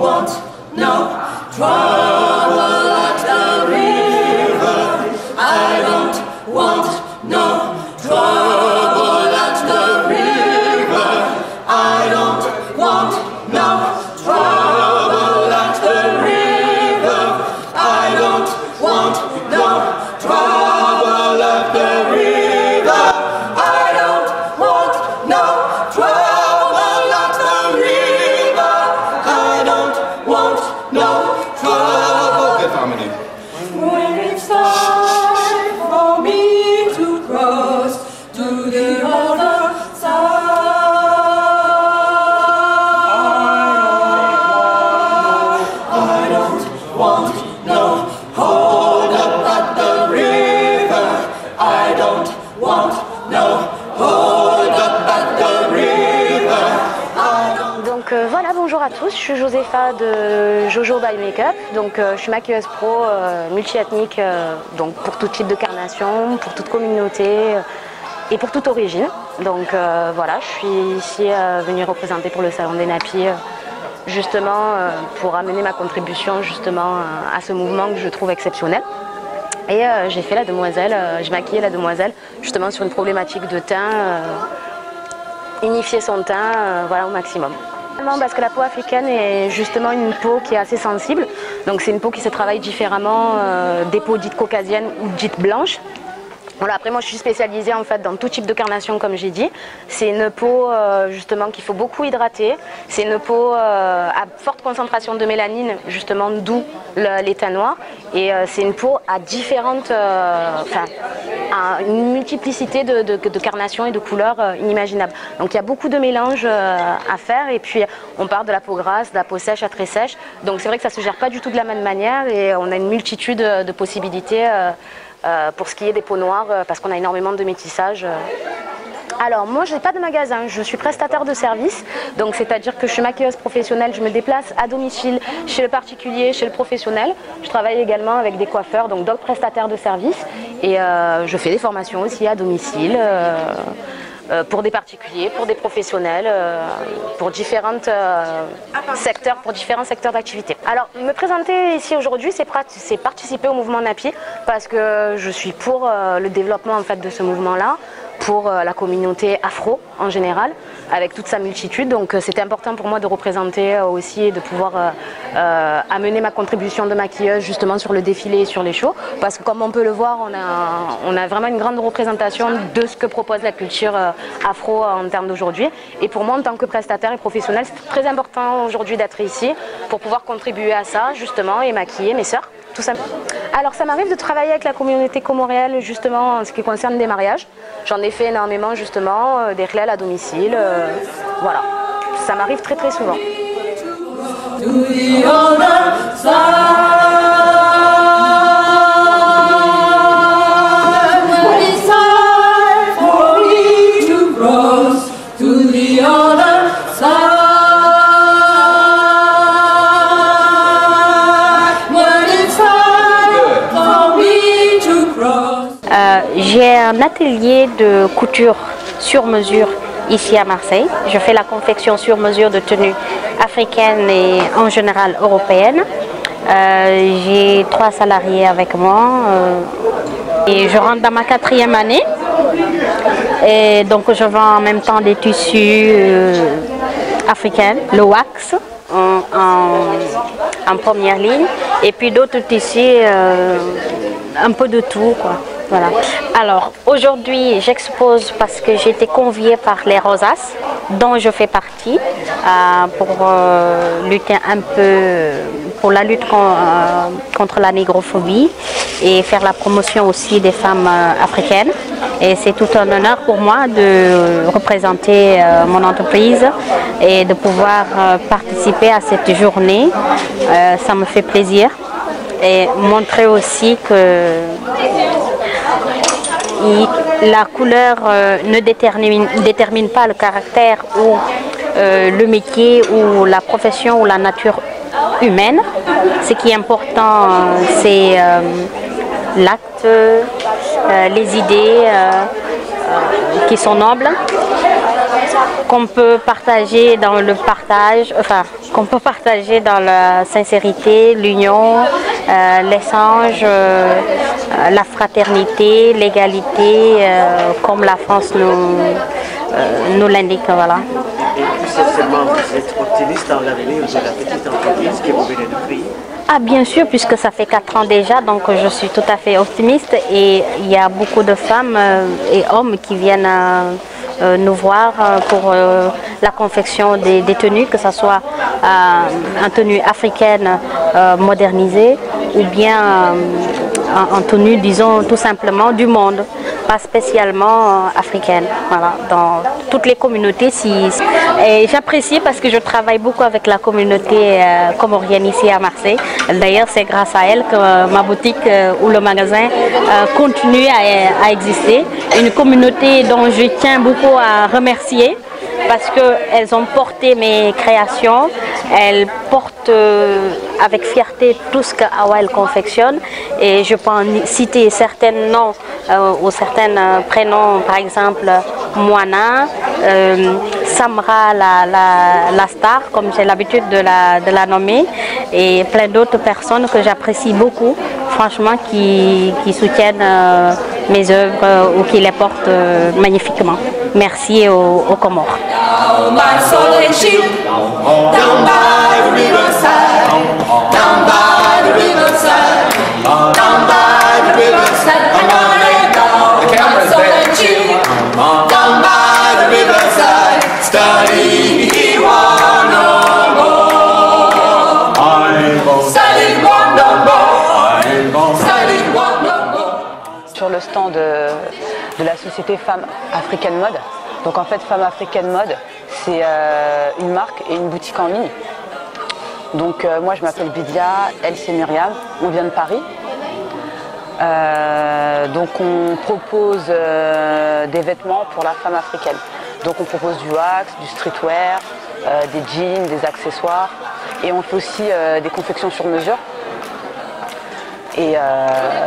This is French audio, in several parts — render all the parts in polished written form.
want no trouble at the river. I don't want no trouble at the river. I don't want no trouble at the river. I don't want no trouble at the river. I don't want no trouble at the river. I don't want no trouble. Good harmony. When it's time for me to cross to the other side, I don't want no hold up at the river. I don't want no hold up at the river. Donc voilà, bonjour à tous, je suis Josépha de Jojo by Makeup. Donc je suis maquilleuse pro multi-ethnique, donc pour tout type de carnation, pour toute communauté et pour toute origine. Donc voilà, je suis ici venue représenter pour le Salon des Nappies justement pour amener ma contribution justement à ce mouvement que je trouve exceptionnel. Et j'ai fait la demoiselle, j'ai maquillé la demoiselle justement sur une problématique de teint, unifier son teint voilà, au maximum. Parce que la peau africaine est justement une peau qui est assez sensible, donc c'est une peau qui se travaille différemment des peaux dites caucasiennes ou dites blanches. Voilà, après moi je suis spécialisée en fait dans tout type de carnation comme j'ai dit. C'est une peau justement qu'il faut beaucoup hydrater. C'est une peau à forte concentration de mélanine justement d'où les teints noirs. Et c'est une peau à différentes, à une multiplicité de carnations et de couleurs inimaginables. Donc il y a beaucoup de mélanges à faire et puis on part de la peau grasse, de la peau sèche à très sèche. Donc c'est vrai que ça ne se gère pas du tout de la même manière et on a une multitude de possibilités pour ce qui est des peaux noires, parce qu'on a énormément de métissage. Alors moi je n'ai pas de magasin, je suis prestataire de service, donc c'est-à-dire que je suis maquilleuse professionnelle, je me déplace à domicile chez le particulier, chez le professionnel. Je travaille également avec des coiffeurs, donc d'autres prestataires de service, et je fais des formations aussi à domicile. Pour des particuliers, pour des professionnels, pour différents secteurs d'activité. Alors, me présenter ici aujourd'hui, c'est participer au mouvement Nappy parce que je suis pour le développement en fait de ce mouvement-là, pour la communauté afro en général, avec toute sa multitude. Donc c'était important pour moi de représenter aussi et de pouvoir amener ma contribution de maquilleuse justement sur le défilé et sur les shows. Parce que comme on peut le voir, on a vraiment une grande représentation de ce que propose la culture afro en termes d'aujourd'hui. Et pour moi, en tant que prestataire et professionnel, c'est très important aujourd'hui d'être ici pour pouvoir contribuer à ça justement et maquiller mes sœurs. Tout ça. Alors ça m'arrive de travailler avec la communauté comorienne justement en ce qui concerne des mariages. J'en ai fait énormément justement, des réels à domicile, voilà. Ça m'arrive très très souvent. J'ai un atelier de couture sur mesure ici à Marseille. Je fais la confection sur mesure de tenues africaines et en général européennes. J'ai 3 salariés avec moi et je rentre dans ma 4e année. Et donc je vends en même temps des tissus africains, le wax en première ligne et puis d'autres tissus, un peu de tout quoi. Voilà. Alors aujourd'hui j'expose parce que j'ai été conviée par les Rosas dont je fais partie pour lutter un peu pour la lutte contre la négrophobie et faire la promotion aussi des femmes africaines. Et c'est tout un honneur pour moi de représenter mon entreprise et de pouvoir participer à cette journée. Ça me fait plaisir et montrer aussi que la couleur ne détermine pas le caractère ou le métier ou la profession ou la nature humaine. Ce qui est important, c'est l'acte, les idées qui sont nobles, qu'on peut partager dans le partage, enfin qu'on peut partager dans la sincérité, l'union, l'échange, la fraternité, l'égalité, comme la France nous l'indique. Voilà. Vous êtes optimiste dans l'avenir de la petite entreprise que vous venez de créer? Ah bien sûr, puisque ça fait 4 ans déjà, donc je suis tout à fait optimiste et il y a beaucoup de femmes et hommes qui viennent nous voir pour la confection des tenues, que ce soit en tenue africaine modernisée ou bien en tenue, disons, tout simplement du monde, pas spécialement africaine. Voilà, dans toutes les communautés. Et j'apprécie parce que je travaille beaucoup avec la communauté comorienne ici à Marseille. D'ailleurs, c'est grâce à elle que ma boutique ou le magasin continue à exister. Une communauté dont je tiens beaucoup à remercier, parce qu'elles ont porté mes créations, elles portent avec fierté tout ce que Awa confectionne, et je peux en citer certains noms ou certains prénoms, par exemple Moana, Samra la star, comme j'ai l'habitude de la nommer, et plein d'autres personnes que j'apprécie beaucoup, franchement, qui soutiennent mes œuvres ou qui les portent magnifiquement. Merci aux Comores. Down by Solid Shield, down by the riverside, down by the riverside, down by the riverside. I'm running down by Solid Shield, down by the riverside, studying Iwan no more. Studying Iwan no more. Studying Iwan no more. Sur le stand de la société Femmes African Mode. Donc en fait, Femmes African Mode, c'est une marque et une boutique en ligne. Donc moi je m'appelle Bidia, elle c'est Myriam, on vient de Paris. Donc on propose des vêtements pour la femme africaine. Donc on propose du wax, du streetwear, des jeans, des accessoires. Et on fait aussi des confections sur mesure. Et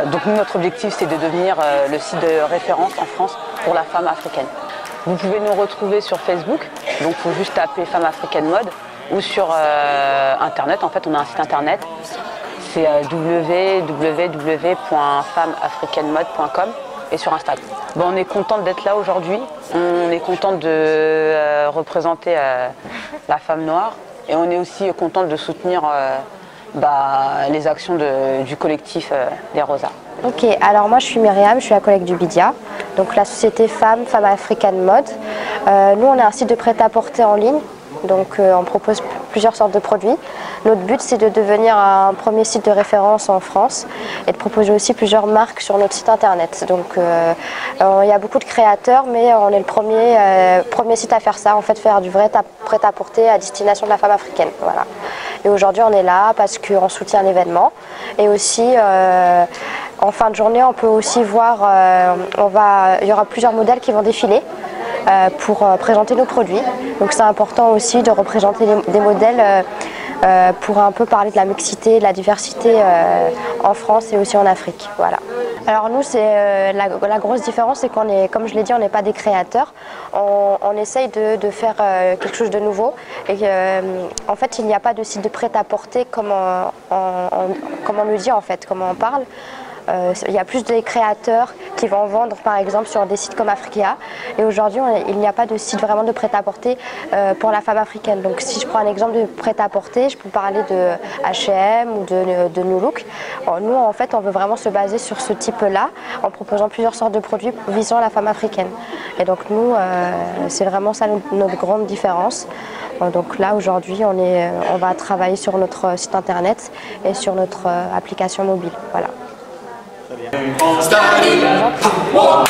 donc nous, notre objectif, c'est de devenir le site de référence en France pour la femme africaine. Vous pouvez nous retrouver sur Facebook, donc il faut juste taper Femmes African Mode, ou sur Internet. En fait, on a un site Internet, c'est www.femmesafricanmode.com, et sur Instagram. Bon, on est contente d'être là aujourd'hui, on est contente de représenter la femme noire, et on est aussi contente de soutenir les actions du collectif des Rosas. Ok, alors moi je suis Myriam, je suis la collègue du Bidia, donc la société Femmes African Mode. Nous on est un site de prêt-à-porter en ligne, donc on propose plusieurs sortes de produits. Notre but c'est de devenir un premier site de référence en France et de proposer aussi plusieurs marques sur notre site internet. Donc il y a beaucoup de créateurs, mais on est le premier site à faire ça, en fait faire du vrai prêt-à-porter à destination de la femme africaine. Voilà. Et aujourd'hui on est là parce qu'on soutient l'événement, et aussi en fin de journée on peut aussi voir, il y aura plusieurs modèles qui vont défiler pour présenter nos produits. Donc c'est important aussi de représenter des modèles pour un peu parler de la mixité, de la diversité en France et aussi en Afrique. Voilà. Alors nous, la grosse différence, c'est qu'on est, comme je l'ai dit, on n'est pas des créateurs. On essaye de faire quelque chose de nouveau. Et en fait, il n'y a pas de site de prêt-à-porter comme on nous dit, en fait, comme on parle. Il y a plus de créateurs qui vont vendre par exemple sur des sites comme Africa, et aujourd'hui il n'y a pas de site vraiment de prêt-à-porter pour la femme africaine. Donc si je prends un exemple de prêt-à-porter, je peux parler de H&M ou de New Look. Nous en fait on veut vraiment se baser sur ce type là en proposant plusieurs sortes de produits visant la femme africaine, et donc nous c'est vraiment ça notre grande différence. Donc là aujourd'hui on va travailler sur notre site internet et sur notre application mobile. Voilà. Study, no more.